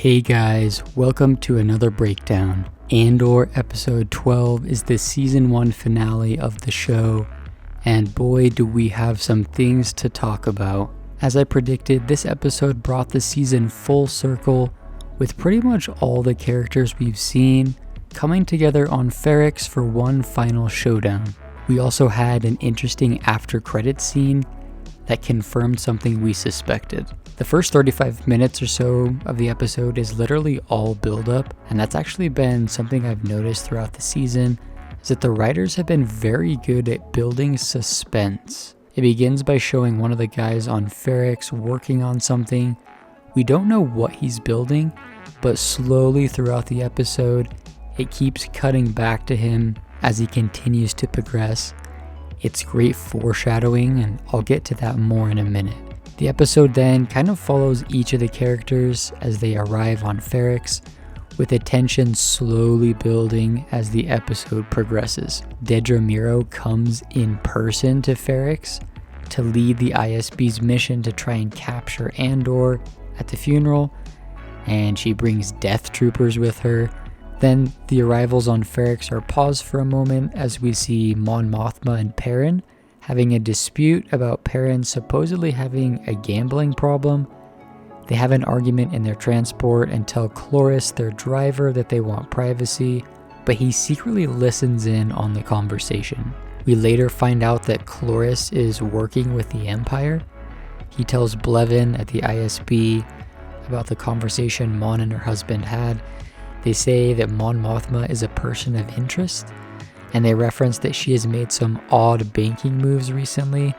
Hey guys, welcome to another breakdown. Andor episode 12 is the season 1 finale of the show, and boy do we have some things to talk about. As I predicted, this episode brought the season full circle, with pretty much all the characters we've seen coming together on Ferrix for one final showdown. We also had an interesting after credits scene that confirmed something we suspected. The first 35 minutes or so of the episode is literally all build-up, and that's actually been something I've noticed throughout the season, is that the writers have been very good at building suspense. It begins by showing one of the guys on Ferrix working on something. We don't know what he's building, but slowly throughout the episode, it keeps cutting back to him as he continues to progress. It's great foreshadowing, and I'll get to that more in a minute. The episode then kind of follows each of the characters as they arrive on Ferrix, with the tension slowly building as the episode progresses. Dedra Meero comes in person to Ferrix to lead the ISB's mission to try and capture Andor at the funeral, and she brings death troopers with her. Then the arrivals on Ferrix are paused for a moment as we see Mon Mothma and Perrin having a dispute about Perrin supposedly having a gambling problem. They have an argument in their transport and tell Cloris, their driver, that they want privacy, but he secretly listens in on the conversation. We later find out that Cloris is working with the Empire. He tells Blevin at the ISB about the conversation Mon and her husband had. They say that Mon Mothma is a person of interest, and they reference that she has made some odd banking moves recently.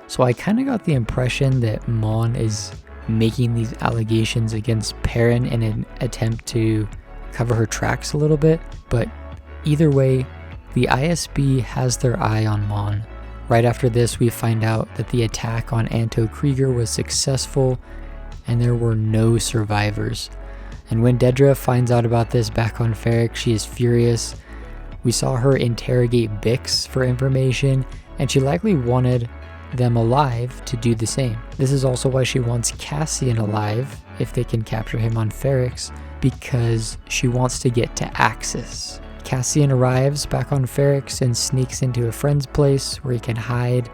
So I kind of got the impression that Mon is making these allegations against Perrin in an attempt to cover her tracks a little bit. But either way, the ISB has their eye on Mon. Right after this, we find out that the attack on Anto Krieger was successful and there were no survivors. And when Dedra finds out about this back on Ferrix, she is furious. We saw her interrogate Bix for information, and she likely wanted them alive to do the same. This is also why she wants Cassian alive, if they can capture him on Ferrix, because she wants to get to Axis. Cassian arrives back on Ferrix and sneaks into a friend's place where he can hide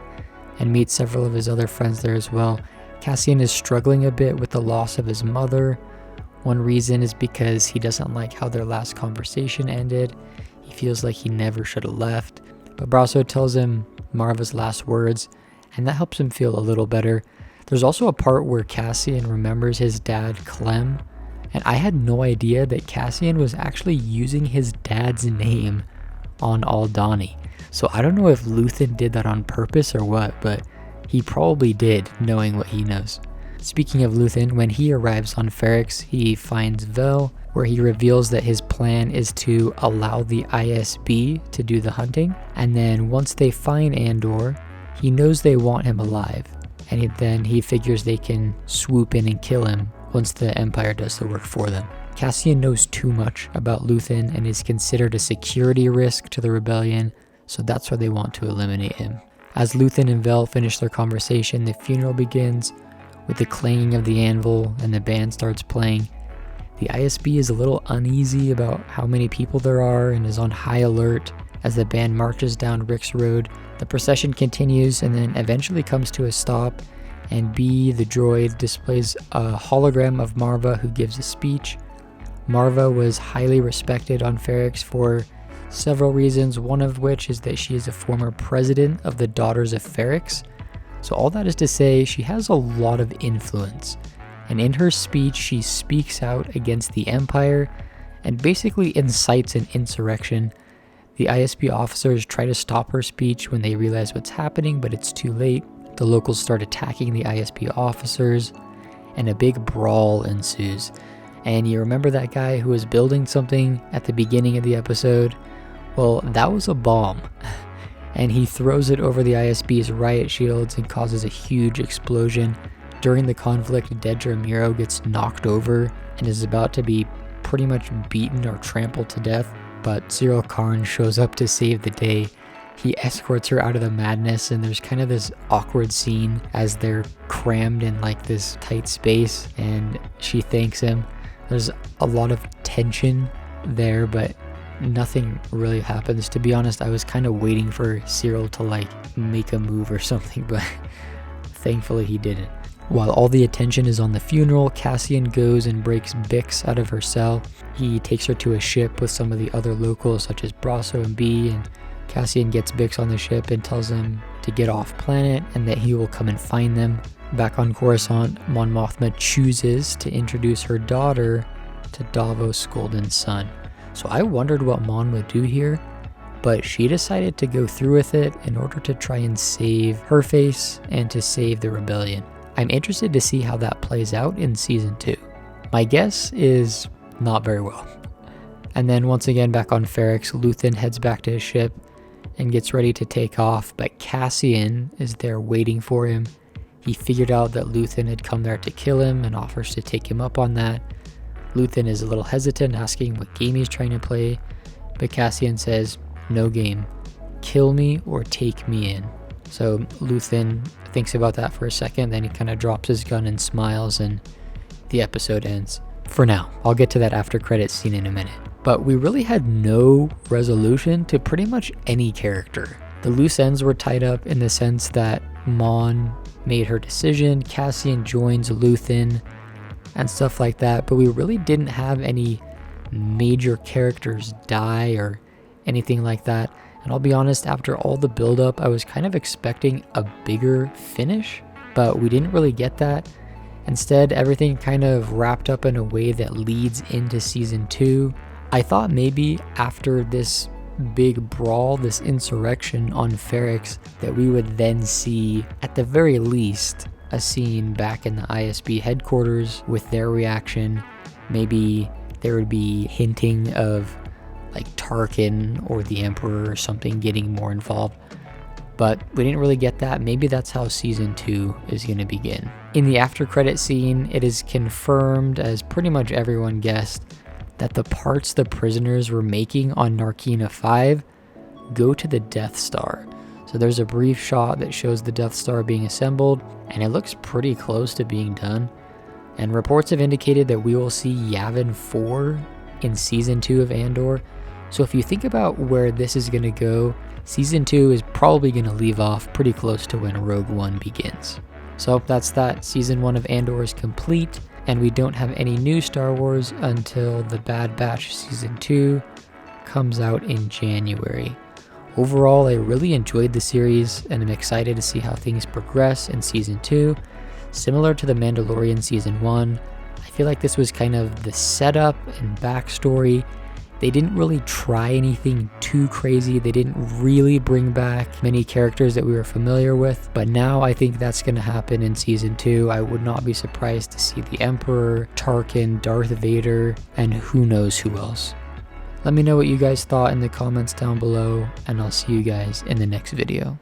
and meet several of his other friends there as well. Cassian is struggling a bit with the loss of his mother. One reason is because he doesn't like how their last conversation ended. He feels like he never should have left, but Brasso tells him Marva's last words, and that helps him feel a little better. There's also a part where Cassian remembers his dad, Clem, and I had no idea that Cassian was actually using his dad's name on Aldhani. So I don't know if Luthen did that on purpose or what, but he probably did, knowing what he knows. Speaking of Luthen, when he arrives on Ferrix, he finds Vel, where he reveals that his plan is to allow the ISB to do the hunting, and then once they find Andor, he knows they want him alive, and then he figures they can swoop in and kill him once the Empire does the work for them. Cassian knows too much about Luthen and is considered a security risk to the rebellion, so that's why they want to eliminate him. As Luthen and Vel finish their conversation, the funeral begins with the clanging of the anvil and the band starts playing. The ISB is a little uneasy about how many people there are and is on high alert as the band marches down Rick's Road. The procession continues and then eventually comes to a stop, and B, the droid, displays a hologram of Marva who gives a speech. Marva was highly respected on Ferrix for several reasons, one of which is that she is a former president of the Daughters of Ferrix. So all that is to say, she has a lot of influence. And in her speech, she speaks out against the Empire and basically incites an insurrection. The ISB officers try to stop her speech when they realize what's happening, but it's too late. The locals start attacking the ISB officers, and a big brawl ensues. And you remember that guy who was building something at the beginning of the episode? Well, that was a bomb. And he throws it over the ISB's riot shields and causes a huge explosion. During the conflict, Dedra Meero gets knocked over and is about to be pretty much beaten or trampled to death, but Cyril Karn shows up to save the day. He escorts her out of the madness, and there's kind of this awkward scene as they're crammed in like this tight space, and she thanks him. There's a lot of tension there, but nothing really happens. To be honest, I was kind of waiting for Cyril to like make a move or something, but thankfully he didn't. While all the attention is on the funeral, Cassian goes and breaks Bix out of her cell. He takes her to a ship with some of the other locals such as Brasso and B, and Cassian gets Bix on the ship and tells him to get off planet and that he will come and find them. Back on Coruscant, Mon Mothma chooses to introduce her daughter to Davos Golden's son. So I wondered what Mon would do here, but she decided to go through with it in order to try and save her face and to save the rebellion. I'm interested to see how that plays out in season 2. My guess is not very well. And then once again back on Ferrix, Luthen heads back to his ship and gets ready to take off, but Cassian is there waiting for him. He figured out that Luthen had come there to kill him and offers to take him up on that. Luthen is a little hesitant, asking what game he's trying to play, but Cassian says, "No game. Kill me or take me in." So Luthen thinks about that for a second, then he kind of drops his gun and smiles, and the episode ends. For now, I'll get to that after credits scene in a minute. But we really had no resolution to pretty much any character. The loose ends were tied up in the sense that Mon made her decision, Cassian joins Luthen, and stuff like that, but we really didn't have any major characters die or anything like that. And I'll be honest, after all the build-up, I was kind of expecting a bigger finish, but we didn't really get that. Instead, everything kind of wrapped up in a way that leads into season 2. I thought maybe after this big brawl, this insurrection on Ferrix, that we would then see, at the very least, a scene back in the ISB headquarters with their reaction. Maybe there would be hinting of like Tarkin or the Emperor or something getting more involved, but we didn't really get that. Maybe that's how season 2 is going to begin. In the after credit scene, it is confirmed, as pretty much everyone guessed, that the parts the prisoners were making on Narkina 5 go to the Death Star. So there's a brief shot that shows the Death Star being assembled, and it looks pretty close to being done. And reports have indicated that we will see Yavin 4 in season 2 of Andor. So if you think about where this is going to go, season 2 is probably going to leave off pretty close to when Rogue One begins. So that's that. Season 1 of Andor is complete, and we don't have any new Star Wars until The Bad Batch Season 2 comes out in January. Overall, I really enjoyed the series, and I'm excited to see how things progress in Season 2. Similar to The Mandalorian Season 1, I feel like this was kind of the setup and backstory. They didn't really try anything too crazy. They didn't really bring back many characters that we were familiar with. But now I think that's going to happen in Season 2. I would not be surprised to see the Emperor, Tarkin, Darth Vader, and who knows who else. Let me know what you guys thought in the comments down below, and I'll see you guys in the next video.